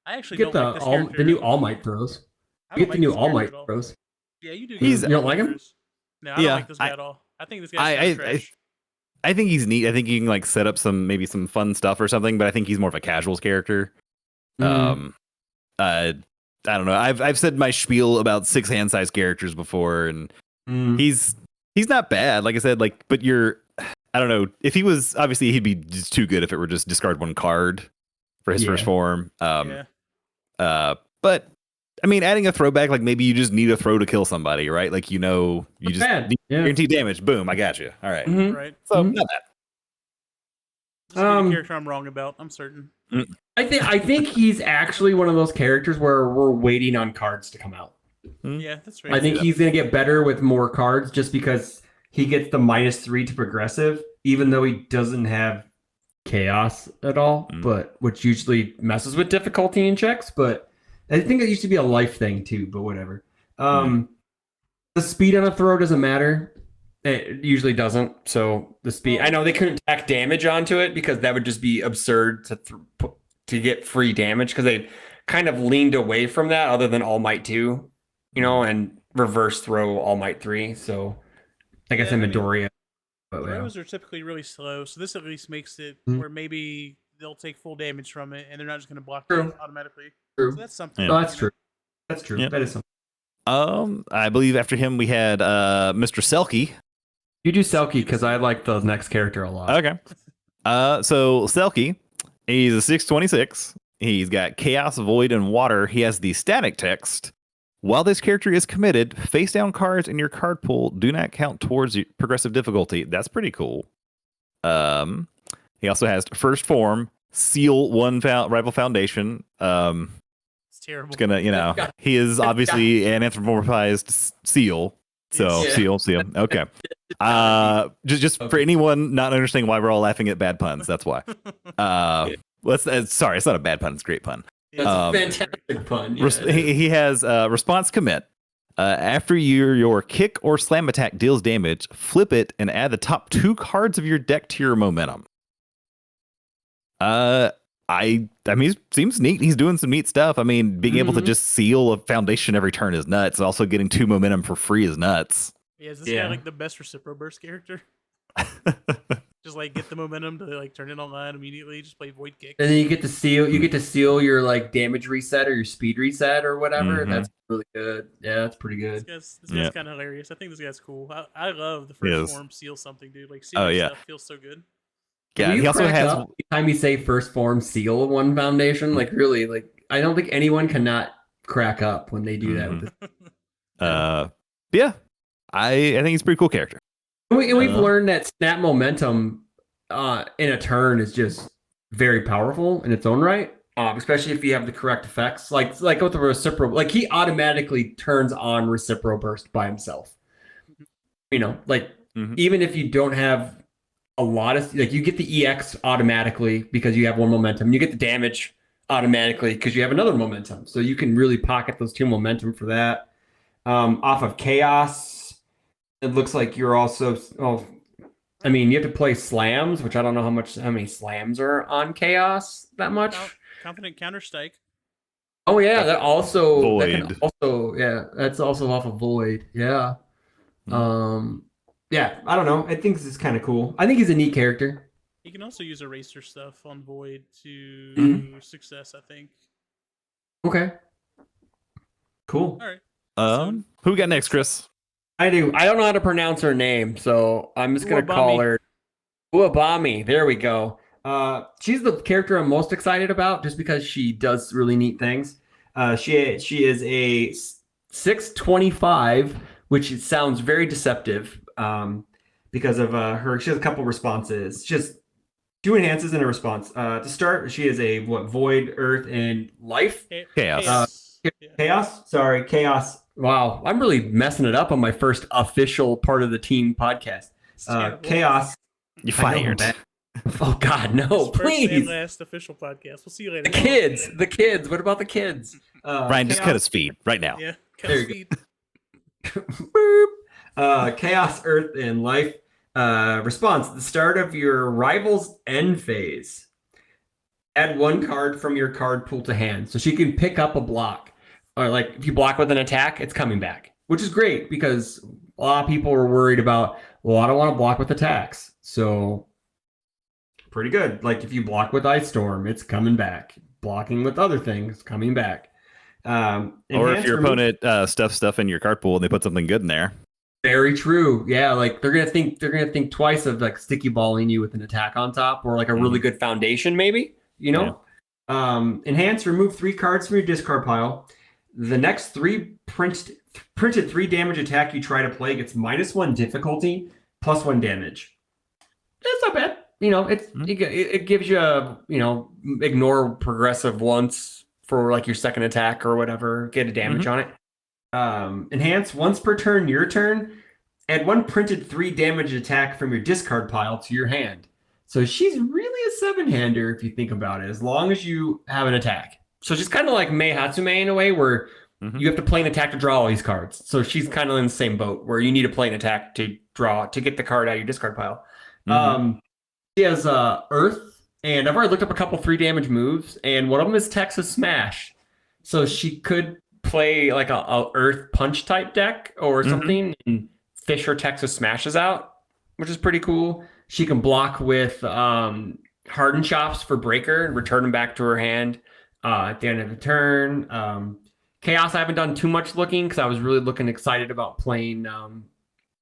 actually get don't like the new All Might throws. Get the new All Might throws. Yeah, you do. You don't like him? No, I don't like this guy at all. I think this guy's trash. I think he's neat. I think you can like set up some fun stuff or something, but I think he's more of a casuals character. I don't know. I've said my spiel about 6 hand size characters before, and he's not bad. Like I said, but I don't know. If he was, obviously he'd be just too good if it were just discard 1 card for his first form. But I mean, adding a throwback, like maybe you just need a throw to kill somebody, right? Like, you just need guaranteed damage. Boom, I got you. All right. Right. So not bad. This is a character I'm wrong about. I'm certain. I think he's actually one of those characters where we're waiting on cards to come out. Yeah, that's right. I think he's going to get better with more cards just because he gets the -3 to progressive, even though he doesn't have chaos at all, but which usually messes with difficulty in checks. But I think it used to be a life thing too, but whatever. The speed on a throw doesn't matter. It usually doesn't. So the speed, I know they couldn't tack damage onto it because that would just be absurd to get free damage because they kind of leaned away from that other than All Might 2, and reverse throw All Might 3. So I guess Midoriya. Throws are typically really slow, so this at least makes it where maybe they'll take full damage from it and they're not just going to block it automatically. True. So that's something. No, that's true. That's true. That is something. I believe after him we had Mr. Selkie. You do Selkie because I like the next character a lot. Okay. So Selkie, he's a 626. He's got Chaos, Void, and Water. He has the static text. While this character is committed, face down cards in your card pool do not count towards progressive difficulty. That's pretty cool. He also has first form, seal 1 rival foundation. It's terrible. It's gonna, he is obviously an anthropomorphized seal. So seal. Okay. Just for anyone not understanding why we're all laughing at bad puns, that's why. Sorry, it's not a bad pun. It's a great pun. That's a fantastic pun. Yeah. He has response commit. After your kick or slam attack deals damage, flip it and add the top 2 cards of your deck to your momentum. I mean, it seems neat. He's doing some neat stuff. I mean, being able to just seal a foundation every turn is nuts. Also, getting 2 momentum for free is nuts. Yeah, is this guy like the best Recipro Burst character? Just like get the momentum to like turn it online immediately. Just play Void Kick. And then you get to seal. You get to seal your like damage reset or your speed reset or whatever. That's really good. Yeah, that's pretty good. This guy's kind of hilarious. I think this guy's cool. I love the first form seal something, dude. Like sealing stuff feels so good. Yeah, he also has. Every time you say first form seal one foundation, like really, like I don't think anyone cannot crack up when they do that. With this. Yeah, I think he's a pretty cool character. We've learned that snap momentum in a turn is just very powerful in its own right, especially if you have the correct effects. Like with the Recipro, like he automatically turns on Recipro Burst by himself. You know, like even if you don't have a lot of, like, you get the EX automatically because you have 1 momentum. You get the damage automatically because you have another momentum. So you can really pocket those 2 momentum for that. Off of Chaos, it looks like you're also, I mean, you have to play slams, which I don't know how many slams are on Chaos that much. Confident Counter Strike. Oh yeah, that also Void. That's also off of Void. Yeah. Yeah, I don't know. I think this is kind of cool. I think he's a neat character. He can also use eraser stuff on Void to success, I think. Okay. Cool. All right. Who we got next, Chris? I do. I don't know how to pronounce her name, so I'm just gonna call her Uabami. There we go. She's the character I'm most excited about, just because she does really neat things. She is a 625, which sounds very deceptive. Because of her, she has a couple responses. She has 2 enhances in a response. To start, she is a Void, Earth, and Life. Chaos. Chaos. Sorry, Chaos. Wow, I'm really messing it up on my first official part of the team podcast. Chaos. You fired. Oh God, no! Please. First and last official podcast. We'll see you later. The kids. What about the kids? Ryan, just cut his feed right now. Yeah, cut his feed. Chaos, Earth, and Life. Response: the start of your rival's end phase. Add 1 card from your card pool to hand, so she can pick up a block. Or like if you block with an attack, it's coming back, which is great because a lot of people are worried about, well, I don't want to block with attacks. So pretty good. Like if you block with Ice Storm, it's coming back. Blocking with other things, coming back. Or if your opponent stuffs stuff in your card pool and they put something good in there. Very true. Yeah, like they're gonna think twice of like sticky balling you with an attack on top, or like a really good foundation, maybe. You know. Yeah. Enhance. Remove 3 cards from your discard pile. The next 3 printed 3 damage attack you try to play gets -1 difficulty, +1 damage. That's not bad. You know, it gives you a, you know, ignore progressive once for like your second attack or whatever, get a damage on it. Enhance. Once per turn, your turn, add 1 printed 3 damage attack from your discard pile to your hand. So she's really a 7-hander if you think about it, as long as you have an attack. So she's kind of like Mei Hatsume in a way, where you have to play an attack to draw all these cards. So she's kind of in the same boat where you need to play an attack to get the card out of your discard pile. She has Earth, and I've already looked up a couple 3 damage moves, and one of them is Texas Smash. So she could play like a Earth Punch type deck or something and fish her Texas Smashes out, which is pretty cool. She can block with Hardened Chops for Breaker and return them back to her hand at the end of the turn. Chaos, I haven't done too much looking because I was really excited about playing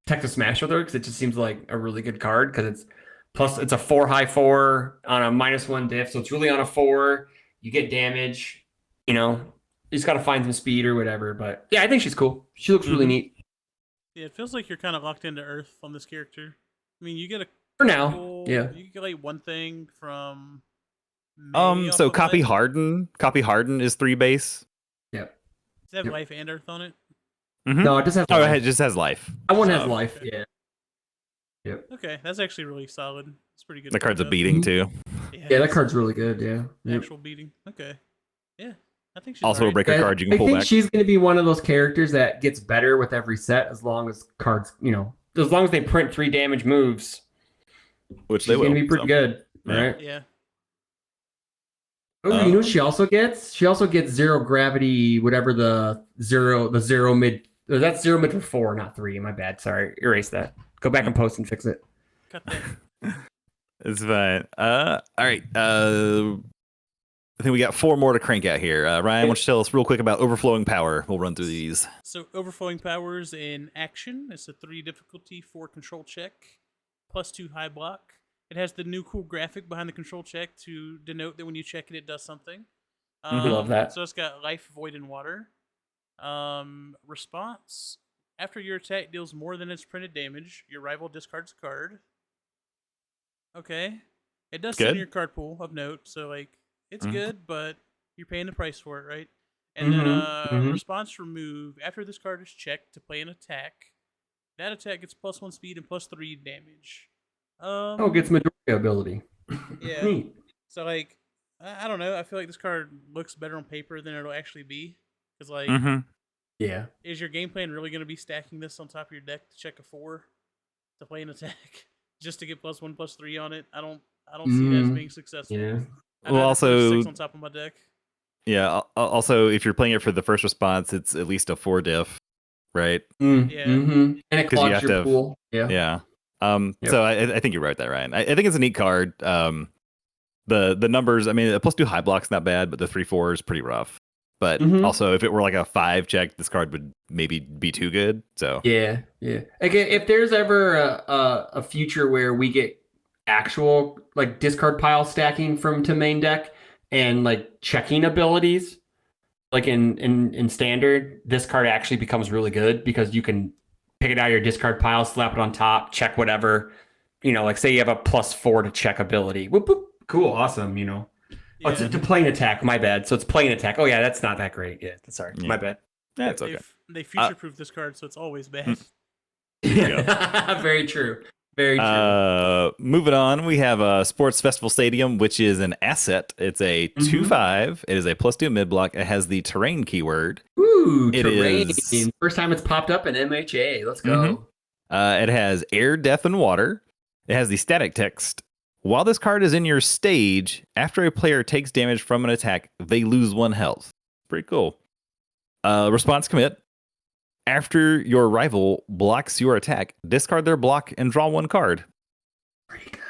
Texas Smash with her, because it just seems like a really good card, because it's a 4/4 on a -1 diff, so it's really on a 4. You get damage, you know. You just got to find some speed or whatever. But yeah, I think she's cool. She looks really neat. Yeah, it feels like you're kind of locked into Earth on this character. I mean, you get for now. Yeah, you get like 1 thing from. So Copy Harden is 3 base. Yep. Does it have Life and Earth on it? No, it just has. It just has Life. That one has Life. Okay. Yeah. Yep. Okay, that's actually really solid. It's pretty good. The card's a beating too. Yeah, that card's really good. Yeah. Actual beating. Okay. Yeah, I think she's Also a alright. breaker card you can I pull think back. she's going to be one of those characters that gets better with every set as long as cards, as long as they print 3 damage moves. Which She's they will. going to be pretty good, Yeah. right? Yeah. Oh, you know what she also gets? She also gets 0 gravity, whatever the zero mid. That's 0 mid for 4, not 3. My bad. Sorry, erase that. Go back and post and fix it. Cut that. It's fine. All right. I think we got 4 more to crank out here. Ryan, why don't you tell us real quick about overflowing power? We'll run through these. So overflowing powers in action. It's a 3 difficulty 4 control check, +2 high block. It has the new cool graphic behind the control check to denote that when you check it, it does something. Love that. So it's got life, void, and water. Response. After your attack deals more than its printed damage, your rival discards a card. Okay. It does sit in Good. your card pool of note, so like it's Mhm. good, but you're paying the price for it, right? And then Mhm. response remove. After this card is checked to play an attack, that attack gets +1 speed and +3 damage. Oh, it gets Midoriya ability. Yeah. Neat. So like, I don't know. I feel like this card looks better on paper than it'll actually be. Because like, Mm-hmm. Yeah. is your game plan really going to be stacking this on top of your deck to check a 4 to play an attack just to get +1 +3 on it? I don't see that as being successful. Yeah. I'd Well, rather put a also- 6 on top of my deck. Yeah. Also, if you're playing it for the first response, it's at least a 4 diff, right? Yeah. And it 'Cause you clogs have to your have- pool. Yeah. Yeah. Yep. So I think you're right there, Ryan. I think it's a neat card. The numbers, I mean, a +2 high block's not bad, but the 3/4 is pretty rough. But Mhm. also, if it were like a 5 check, this card would maybe be too good. So Yeah. Yeah. Again, if there's ever a future where we get actual like discard pile stacking to main deck and like checking abilities, like in standard, this card actually becomes really good because you can pick it out of your discard pile, slap it on top, check whatever. Like say you have a +4 to check ability. Whoop, whoop. Cool, awesome. Oh, it's Yeah. to play an attack. My bad. So it's playing attack. Oh yeah, that's not that great. Yeah, sorry, Yeah. my bad. that's okay. They future-proof this card, so it's always bad. Very true. Very true. Moving on, we have Sports Festival Stadium, which is an asset. It's a 2/5. It is a +2 mid block. It has the terrain keyword. Ooh, it terrain. is- First time it's popped up in MHA. Let's go. It has air, death, and water. It has the static text. While this card is in your stage, after a player takes damage from an attack, they lose 1 health. Pretty cool. Response commit. After your rival blocks your attack, discard their block and draw 1 card. Pretty good.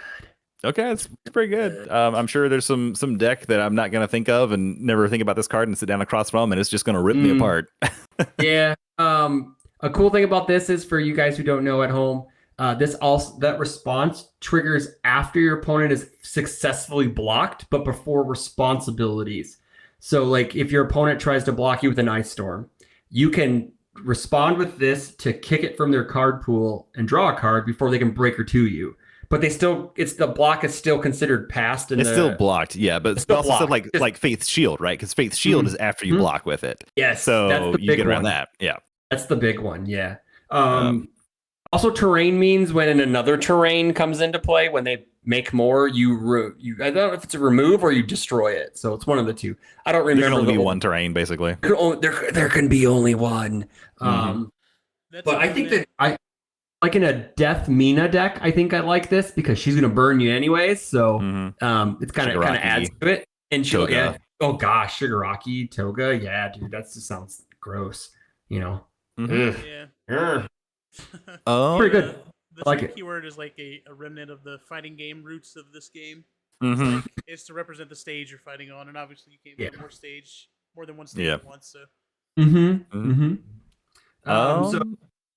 Okay, it's pretty good. I'm sure there's some deck that I'm not going to think of and never think about this card and sit down across from, and it's just going to rip me apart. Yeah. A cool thing about this is, for you guys who don't know at home, that response triggers after your opponent is successfully blocked, but before responsibilities. So, like, if your opponent tries to block you with an ice storm, you can respond with this to kick it from their card pool and draw a card before they can breaker to you. But the block is still considered passed. It's still blocked, yeah. But it's still also said blocked. like Faith's Shield, right? Because Faith's Shield is after you block with it. Yes. So that's the you big get around one. that. Yeah. That's the big one. Yeah. Also, terrain means when another terrain comes into play, when they make more, I don't know if it's a remove or you destroy it. So it's one of the two. I don't There remember. can only be one terrain, basically. There can be only one. That's But I think unlimited. that like in a Death Mina deck, I think I like this because she's gonna burn you anyways. So it's kind of Shigaraki, adds to it. And Toga. yeah. Oh gosh, Shigaraki, Toga. Yeah, dude, that just sounds gross. Ugh. Yeah. Ugh. Oh, Pretty good. The I like terrain it. keyword is like a remnant of the fighting game roots of this game. mhm. It's to represent the stage you're fighting on, and obviously you can't Yeah. build more than one stage Yeah. at once. So So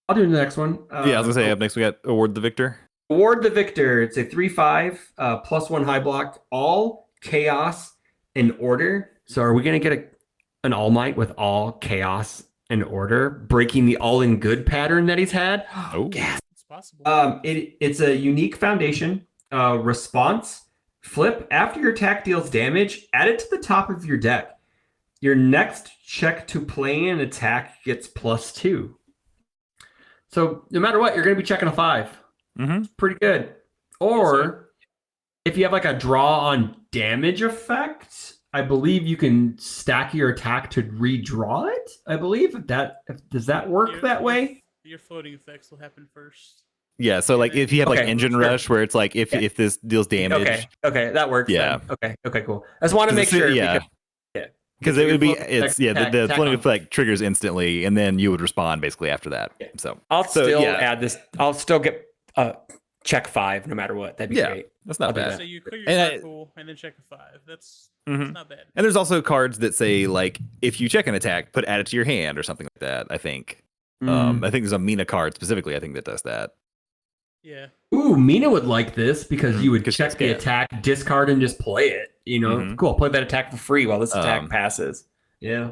I'll do the next one. Yeah, I was gonna say up next we got Award the Victor. Award the Victor. It's a 3/5 +1 high block, all chaos and order. So are we gonna get an All Might with all chaos and order, breaking the all in good pattern that he's had? Oh, Yes. it's possible. It's a unique foundation. Response. Flip. After your attack deals damage, add it to the top of your deck. Your next check to play an attack gets +2. So no matter what, you're going to be checking a 5. Pretty good. Or if you have like a draw on damage effect, I believe you can stack your attack to redraw it. I believe does that work that way? Your floating effects will happen first. Yeah, so like if you have like Okay, engine sure. rush, where it's like Yeah. if this deals damage, Okay, that works. Yeah. Then. Okay, cool. I just want to make sure. Yeah, because it would be the floating effect triggers instantly, and then you would respond basically after that. Yeah. So I'll still yeah. add this. I'll still get check 5 no matter what. That'd be great. That's not bad. So you clear your card pool and then check a 5. That's not bad. And there's also cards that say like if you check an attack, add it to your hand or something like that. I think. I think there's a Mina card specifically. I think that does that. Yeah. Ooh, Mina would like this because you would Because check the attack, discard, and just play it. You know, cool. Play that attack for free while this attack passes. Yeah.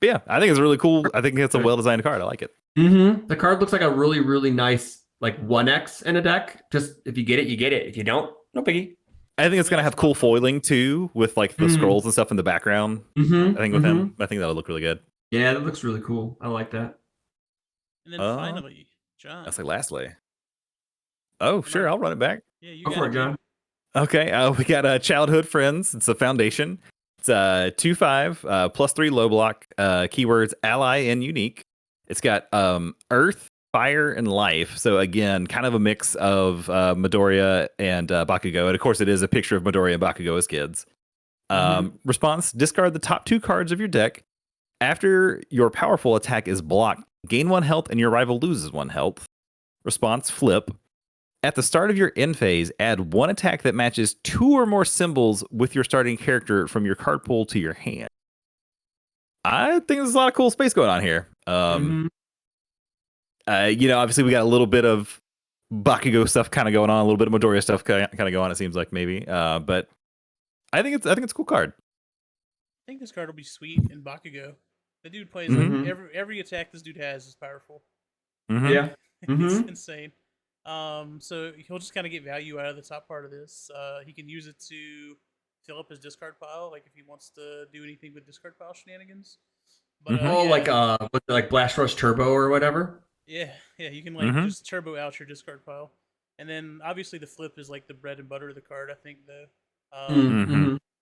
But yeah, I think it's really cool. I think it's a well-designed card. I like it. The card looks like a really, really nice like 1x in a deck. Just if you get it, you get it. If you don't, no biggie. I think it's gonna have cool foiling too, with like the scrolls and stuff in the background. I think with him, I think that'll look really good. Yeah, that looks really cool. I like that. And then finally, John. That's like lastly. Oh, sure, I'll run it back. Yeah, you Go for it, John. Okay, we got Childhood Friends. It's a foundation. It's 2/5 +3 low block. Keywords ally and unique. It's got Earth, Fire, and Life. So again, kind of a mix of Midoriya and Bakugo. And of course, it is a picture of Midoriya and Bakugo as kids. Response: discard the top 2 cards of your deck. After your powerful attack is blocked, gain 1 health and your rival loses 1 health. Response: flip. At the start of your end phase, add 1 attack that matches 2 or more symbols with your starting character from your card pool to your hand. I think there's a lot of cool space going on here. Obviously we got a little bit of Bakugo stuff kind of going on, a little bit of Midoriya stuff kind of going on. It seems like maybe, but I think it's a cool card. I think this card will be sweet in Bakugo. The dude plays like every attack this dude has is powerful. Yeah, It's insane. So he'll just kind of get value out of the top part of this. He can use it to fill up his discard pile, like if he wants to do anything with discard pile shenanigans. But like Blast Rush Turbo or whatever. Yeah, you can like just turbo out your discard pile, and then obviously the flip is like the bread and butter of the card. I think though,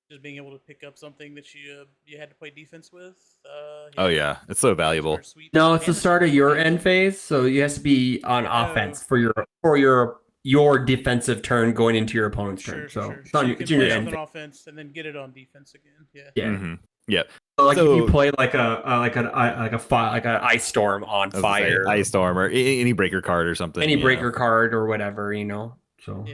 just being able to pick up something that you had to play defense with. Oh yeah, it's so valuable. No, it's the start of your end phase, so you have to be on offense for your defensive turn going into your opponent's turn. So it's on your end phase. Offense and then get it on defense again. Yeah. So like if you play like an ice storm on fire, ice storm, or any breaker card or something, any breaker card or whatever, So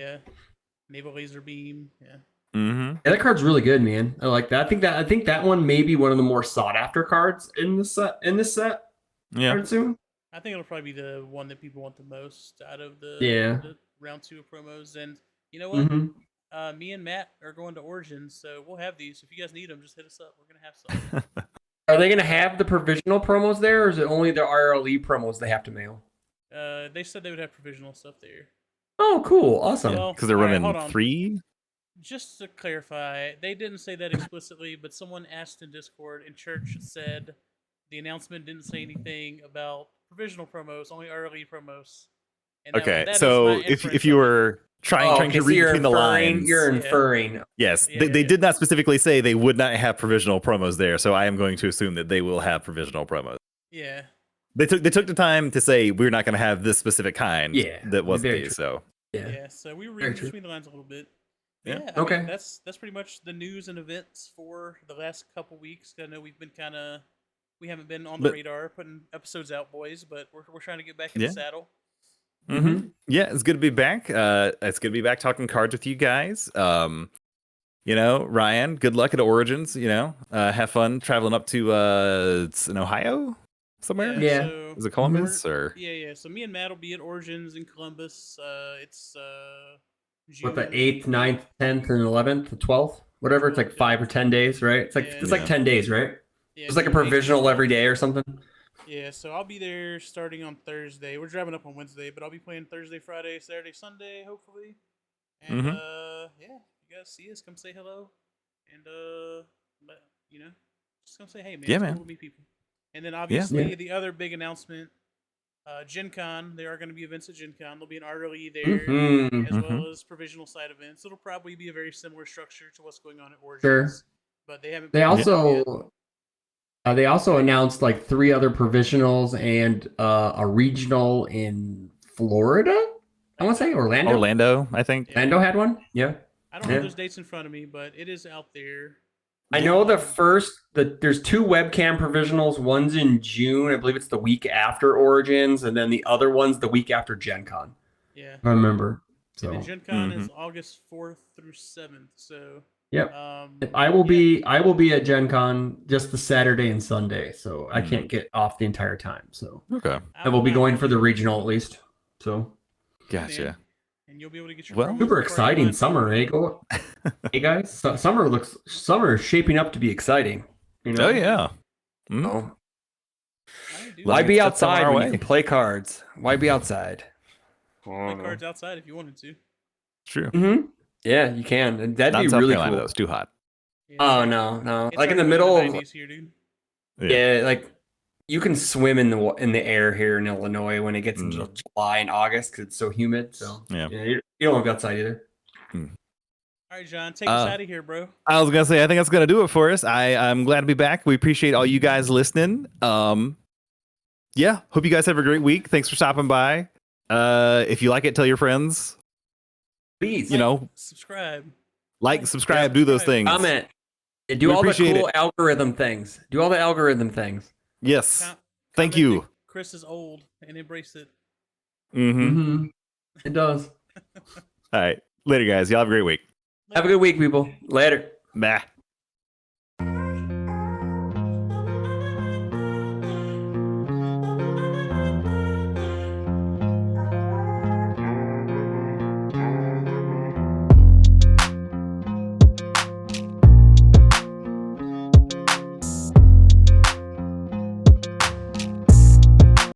naval laser beam, Yeah, that card's really good, man. I like that. I think that one may be one of the more sought after cards in this set. Yeah. I assume. I think it'll probably be the one that people want the most out of the round 2 of promos. And you know what? Me and Matt are going to Origins, so we'll have these. If you guys need them, just hit us up. We're gonna have some. Are they gonna have the provisional promos there, or is it only the RLE promos they have to mail? They said they would have provisional stuff there. Oh, cool, awesome. Because they're running 3. Just to clarify, they didn't say that explicitly, but someone asked in Discord, and Church said the announcement didn't say anything about provisional promos, only RLE promos. And that so if you were trying to read between the lines, you're inferring. Yes, they did not specifically say they would not have provisional promos there, so I am going to assume that they will have provisional promos. Yeah. They took the time to say we're not going to have this specific kind. That wasn't these. So so we were reading between the lines a little bit. Yeah. I mean, that's pretty much the news and events for the last couple weeks. I know we've been we haven't been on the radar putting episodes out, boys, but we're trying to get back in the saddle. Yeah, it's good to be back. It's good to be back talking cards with you guys. Ryan, good luck at Origins. Have fun traveling up to it's in Ohio somewhere. Yeah. So is it Columbus or? Yeah. So me and Matt will be at Origins in Columbus. It's June. What, the 8th, 9th, 10th, and 11th, the 12th, whatever. It's like 5 or 10 days, right? It's like 10 days, right? Yeah, it's like a provisional every day or something. Yeah, so I'll be there starting on Thursday. We're driving up on Wednesday, but I'll be playing Thursday, Friday, Saturday, Sunday, hopefully. And if you guys see us, come say hello, and just come say hey, man. Yeah, it's man. Cool to meet people. And then obviously the other big announcement. Gen Con, there are going to be events at Gen Con. There'll be an RLE there, as well as provisional side events. It'll probably be a very similar structure to what's going on at Origins. but they haven't. They put it out yet. also announced like 3 other provisionals and a regional in Florida. I want to say Orlando, I think. Yeah. Orlando had one. Yeah. I don't have those dates in front of me, but it is out there. I know there's 2 webcam provisionals. One's in June. I believe it's the week after Origins, and then the other one's the week after Gen Con. Yeah. I remember. So And then Gen Con is August 4th through 7th. So yep. I will be at Gen Con just the Saturday and Sunday, so I can't get off the entire time. So Okay. I will be going for the regional at least. So Gotcha. And you'll be able to get your Well, promos super before exciting anyone summer, eh? Hey guys, summer is shaping up to be exciting. You know? Oh yeah. Mm. Oh. Alright, dude. Why be Let's get outside our when way. you can play cards? Why be outside? Play cards outside if you wanted to. True. Mm-hmm. Yeah, you can. And that'd Not be in South really Carolina, cool. though. It's too hot. Yeah. Oh no. It's Like in the already middle of 90s here, dude. yeah, like you can swim in the air here in Illinois when it gets into July and August because it's so humid. So Yeah. you don't want to be outside either. All right, John, take us out of here, bro. I was gonna say, I think that's gonna do it for us. I'm glad to be back. We appreciate all you guys listening. Yeah, hope you guys have a great week. Thanks for stopping by. If you like it, tell your friends. Please, subscribe, subscribe, do those things. comment, do We all the appreciate cool it. algorithm things. Do all the algorithm things. Yes. Thank comment you. that Chris is old and embrace it. It does. All right. Later, guys. Y'all have a great week. Have a good week, people. Later. Bye.